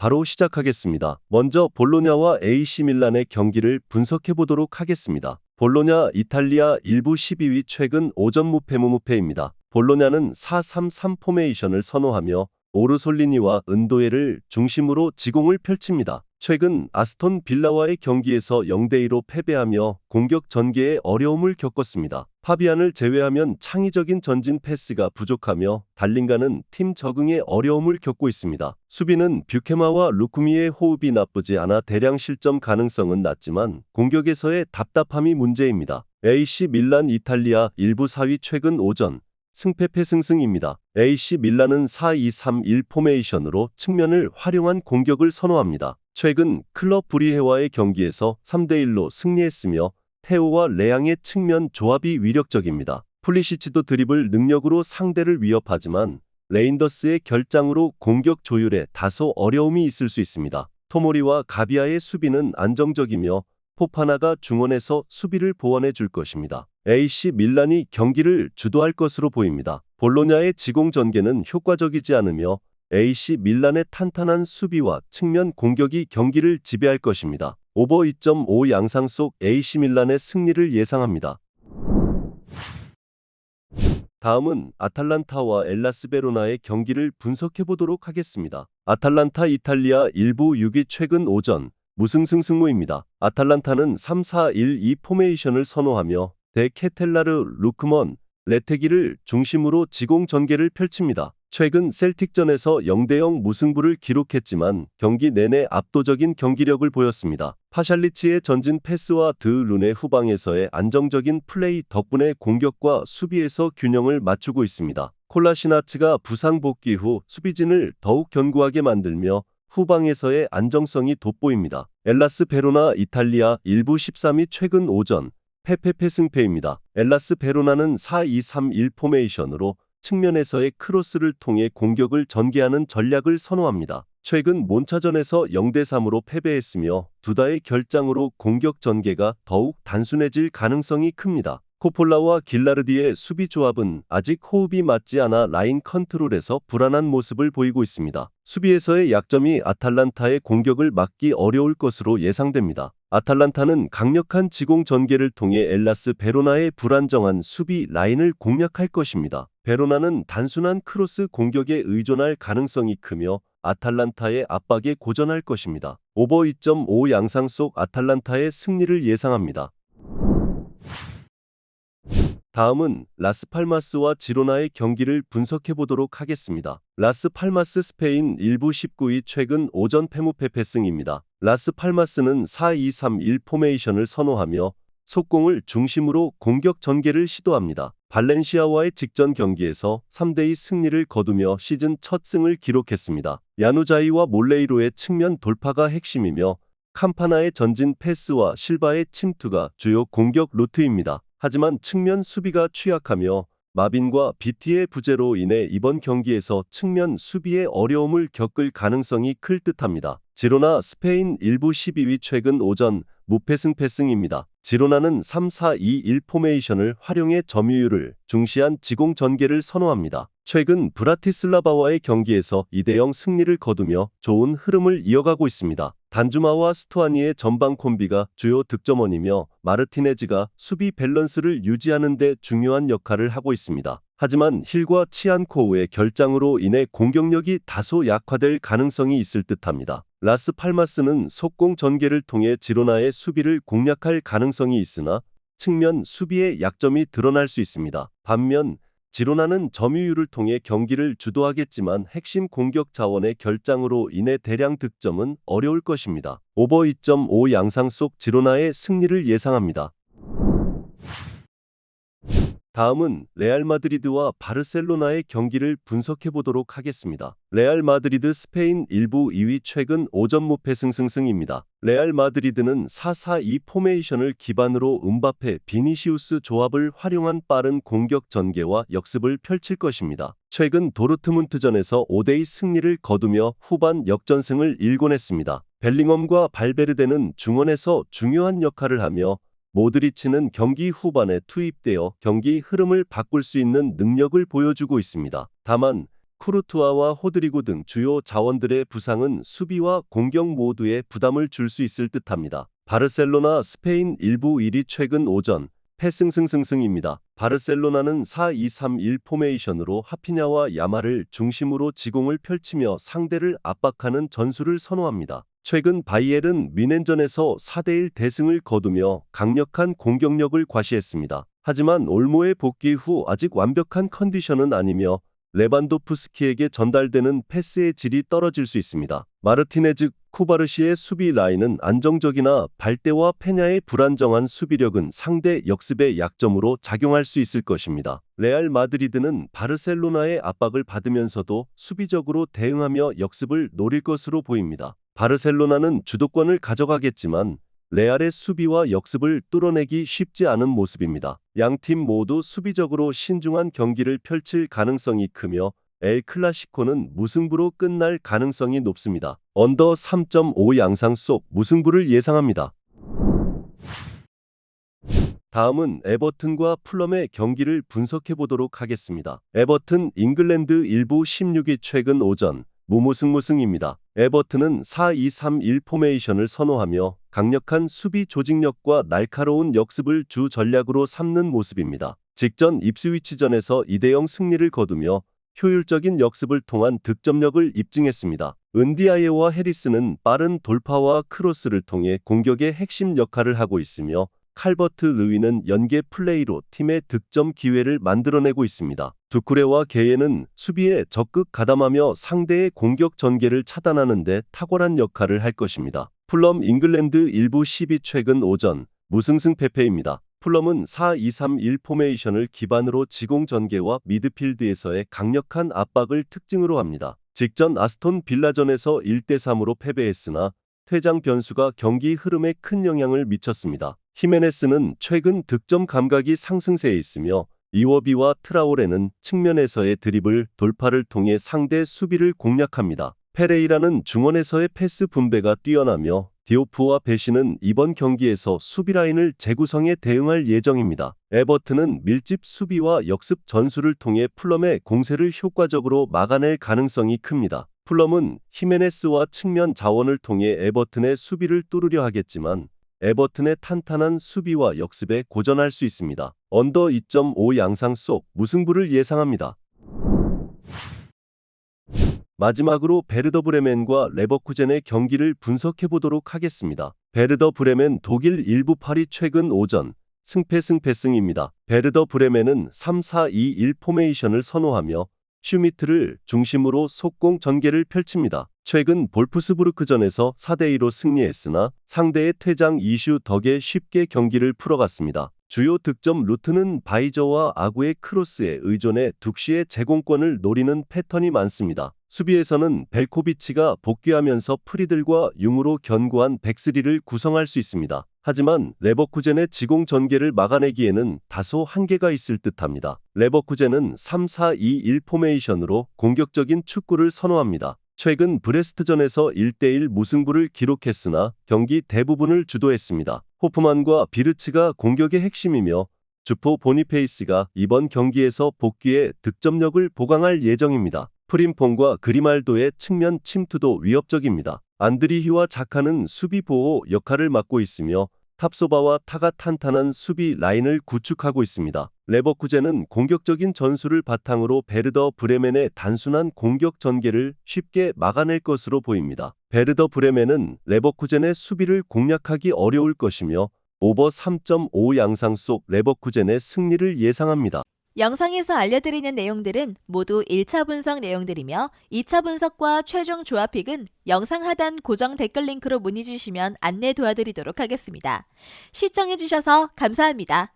바로 시작하겠습니다. 먼저 볼로냐와 AC 밀란의 경기를 분석해 보도록 하겠습니다. 볼로냐 이탈리아 1부 12위 최근 5전 무패입니다. 볼로냐는 4-3-3 포메이션을 선호하며 오르솔리니와 은도에를 중심으로 지공을 펼칩니다. 최근 아스톤 빌라와의 경기에서 0대2로 패배하며 공격 전개에 어려움을 겪었습니다. 파비안을 제외하면 창의적인 전진 패스가 부족하며 달린가는 팀 적응에 어려움을 겪고 있습니다. 수비는 뷰케마와 루쿠미의 호흡이 나쁘지 않아 대량 실점 가능성은 낮지만 공격에서의 답답함이 문제입니다. AC 밀란 이탈리아 1부 4위 최근 5전 승패패승승입니다. AC 밀란은 4-2-3-1 포메이션으로 측면을 활용한 공격을 선호합니다. 최근 클럽 브리헤와의 경기에서 3대1로 승리했으며 테오와 레앙의 측면 조합이 위력적입니다. 풀리시치도 드리블 능력으로 상대를 위협하지만 레인더스의 결장으로 공격 조율에 다소 어려움이 있을 수 있습니다. 토모리와 가비아의 수비는 안정적이며 포파나가 중원에서 수비를 보완해 줄 것입니다. AC 밀란이 경기를 주도할 것으로 보입니다. 볼로냐의 지공 전개는 효과적이지 않으며 AC 밀란의 탄탄한 수비와 측면 공격이 경기를 지배할 것입니다. 오버 2.5 양상 속 AC 밀란의 승리를 예상합니다. 다음은 아탈란타와 엘라스 베로나의 경기를 분석해 보도록 하겠습니다. 아탈란타 이탈리아 1부 6위 최근 5전 무승승 승무입니다. 아탈란타는 3-4-1-2 포메이션을 선호하며 데케텔라르, 루크먼, 레테기를 중심으로 지공 전개를 펼칩니다. 최근 셀틱전에서 0대0 무승부를 기록했지만 경기 내내 압도적인 경기력을 보였습니다. 파샬리치의 전진 패스와 드 룬의 후방에서의 안정적인 플레이 덕분에 공격과 수비에서 균형을 맞추고 있습니다. 콜라시나츠가 부상 복귀 후 수비진을 더욱 견고하게 만들며 후방에서의 안정성이 돋보입니다. 엘라스 베로나 이탈리아 1부 13위 최근 5전 패패패승패입니다. 엘라스 베로나는 4-2-3-1 포메이션으로 측면에서의 크로스를 통해 공격을 전개하는 전략을 선호합니다. 최근 몬차전에서 0대3으로 패배했으며 두다의 결장으로 공격 전개가 더욱 단순해질 가능성이 큽니다. 코폴라와 길라르디의 수비 조합은 아직 호흡이 맞지 않아 라인 컨트롤에서 불안한 모습을 보이고 있습니다. 수비에서의 약점이 아탈란타의 공격을 막기 어려울 것으로 예상됩니다. 아탈란타는 강력한 지공 전개를 통해 엘라스 베로나의 불안정한 수비 라인을 공략할 것입니다. 베로나는 단순한 크로스 공격에 의존할 가능성이 크며 아탈란타의 압박에 고전할 것입니다. 오버 2.5 양상 속 아탈란타의 승리를 예상합니다. 다음은 라스팔마스와 지로나의 경기를 분석해 보도록 하겠습니다. 라스팔마스 스페인 1부 19위 최근 5전 패무패패승입니다. 라스팔마스는 4-2-3-1 포메이션을 선호하며 속공을 중심으로 공격 전개를 시도합니다. 발렌시아와의 직전 경기에서 3대2 승리를 거두며 시즌 첫 승을 기록했습니다. 야누자이와 몰레이로의 측면 돌파가 핵심이며 캄파나의 전진 패스와 실바의 침투가 주요 공격 루트입니다. 하지만 측면 수비가 취약하며 마빈과 비티의 부재로 인해 이번 경기에서 측면 수비에 어려움을 겪을 가능성이 클 듯합니다. 지로나 스페인 1부 12위 최근 5전 무패승패승입니다. 지로나는 3-4-2-1 포메이션을 활용해 점유율을 중시한 지공 전개를 선호합니다. 최근 브라티슬라바와의 경기에서 2대0 승리를 거두며 좋은 흐름을 이어가고 있습니다. 단주마와 스투아니의 전방 콤비가 주요 득점원이며 마르티네즈가 수비 밸런스를 유지하는 데 중요한 역할을 하고 있습니다. 하지만 힐과 치안코우의 결장으로 인해 공격력이 다소 약화될 가능성이 있을 듯합니다. 라스팔마스는 속공 전개를 통해 지로나의 수비를 공략할 가능성이 있으나 측면 수비의 약점이 드러날 수 있습니다. 반면 지로나는 점유율을 통해 경기를 주도하겠지만 핵심 공격 자원의 결장으로 인해 대량 득점은 어려울 것입니다. 오버 2.5 양상 속 지로나의 승리를 예상합니다. 다음은 레알 마드리드와 바르셀로나의 경기를 분석해 보도록 하겠습니다. 레알 마드리드 스페인 1부 2위 최근 5전 무패승승승입니다. 레알 마드리드는 4-4-2 포메이션을 기반으로 음바페, 비니시우스 조합을 활용한 빠른 공격 전개와 역습을 펼칠 것입니다. 최근 도르트문트전에서 5대2 승리를 거두며 후반 역전승을 일궈냈습니다. 벨링엄과 발베르데는 중원에서 중요한 역할을 하며 모드리치는 경기 후반에 투입되어 경기 흐름을 바꿀 수 있는 능력을 보여주고 있습니다. 다만 쿠르투아와 호드리고 등 주요 자원들의 부상은 수비와 공격 모두에 부담을 줄 수 있을 듯합니다. 바르셀로나 스페인 일부 1위 최근 오전 패승승승승입니다. 바르셀로나는 4-2-3-1 포메이션으로 하피냐와 야말을 중심으로 지공을 펼치며 상대를 압박하는 전술을 선호합니다. 최근 바이에른 뮌헨전에서 4대1 대승을 거두며 강력한 공격력을 과시했습니다. 하지만 올모의 복귀 후 아직 완벽한 컨디션은 아니며 레반도프스키에게 전달되는 패스의 질이 떨어질 수 있습니다. 마르티네즈, 쿠바르시의 수비 라인은 안정적이나 발대와 페냐의 불안정한 수비력은 상대 역습의 약점으로 작용할 수 있을 것입니다. 레알 마드리드는 바르셀로나의 압박을 받으면서도 수비적으로 대응하며 역습을 노릴 것으로 보입니다. 바르셀로나는 주도권을 가져가겠지만 레알의 수비와 역습을 뚫어내기 쉽지 않은 모습입니다. 양팀 모두 수비적으로 신중한 경기를 펼칠 가능성이 크며 엘 클라시코는 무승부로 끝날 가능성이 높습니다. 언더 3.5 양상 속 무승부를 예상합니다. 다음은 에버튼과 풀럼의 경기를 분석해 보도록 하겠습니다. 에버튼 잉글랜드 일부 16위 최근 오전 무무승무승입니다. 에버튼은 4-2-3-1 포메이션을 선호하며 강력한 수비 조직력과 날카로운 역습을 주 전략으로 삼는 모습입니다. 직전 입스위치전에서 2대0 승리를 거두며 효율적인 역습을 통한 득점력을 입증했습니다. 은디아예와 해리스는 빠른 돌파와 크로스를 통해 공격의 핵심 역할을 하고 있으며 칼버트 르위는 연계 플레이로 팀의 득점 기회를 만들어내고 있습니다. 두쿠레와 게예는 수비에 적극 가담하며 상대의 공격 전개를 차단하는 데 탁월한 역할을 할 것입니다. 풀럼 잉글랜드 일부 10위 최근 오전 무승승패패입니다. 풀럼은 4-2-3-1 포메이션을 기반으로 지공 전개와 미드필드에서의 강력한 압박을 특징으로 합니다. 직전 아스톤 빌라전에서 1대3으로 패배했으나 퇴장 변수가 경기 흐름에 큰 영향을 미쳤습니다. 히메네스는 최근 득점 감각이 상승세에 있으며 이워비와 트라오레는 측면에서의 드리블, 돌파를 통해 상대 수비를 공략합니다. 페레이라는 중원에서의 패스 분배가 뛰어나며 디오프와 베시는 이번 경기에서 수비 라인을 재구성해 대응할 예정입니다. 에버튼은 밀집 수비와 역습 전술을 통해 풀럼의 공세를 효과적으로 막아낼 가능성이 큽니다. 풀럼은 히메네스와 측면 자원을 통해 에버튼의 수비를 뚫으려 하겠지만 에버튼의 탄탄한 수비와 역습에 고전할 수 있습니다. 언더 2.5 양상 속 무승부를 예상합니다. 마지막으로 베르더 브레멘과 레버쿠젠의 경기를 분석해 보도록 하겠습니다. 베르더 브레멘 독일 일부 8위 최근 오전 승패승입니다. 베르더 브레멘은 3-4-2-1 포메이션을 선호하며 슈미트를 중심으로 속공 전개를 펼칩니다. 최근 볼프스부르크전에서 4대2로 승리했으나 상대의 퇴장 이슈 덕에 쉽게 경기를 풀어갔습니다. 주요 득점 루트는 바이저와 아구의 크로스에 의존해 둑시의 제공권을 노리는 패턴이 많습니다. 수비에서는 벨코비치가 복귀하면서 프리들과 융으로 견고한 백스리를 구성할 수 있습니다. 하지만 레버쿠젠의 지공 전개를 막아내기에는 다소 한계가 있을 듯합니다. 레버쿠젠은 3-4-2-1 포메이션으로 공격적인 축구를 선호합니다. 최근 브레스트전에서 1대1 무승부를 기록했으나 경기 대부분을 주도했습니다. 호프만과 비르츠가 공격의 핵심이며 주포 보니페이스가 이번 경기에서 복귀해 득점력을 보강할 예정입니다. 프림퐁과 그리말도의 측면 침투도 위협적입니다. 안드리히와 자카는 수비 보호 역할을 맡고 있으며 탑소바와 타가 탄탄한 수비 라인을 구축하고 있습니다. 레버쿠젠은 공격적인 전술을 바탕으로 베르더 브레멘의 단순한 공격 전개를 쉽게 막아낼 것으로 보입니다. 베르더 브레멘은 레버쿠젠의 수비를 공략하기 어려울 것이며 오버 3.5 양상 속 레버쿠젠의 승리를 예상합니다. 영상에서 알려드리는 내용들은 모두 1차 분석 내용들이며 2차 분석과 최종 조합픽은 영상 하단 고정 댓글 링크로 문의 주시면 안내 도와드리도록 하겠습니다. 시청해주셔서 감사합니다.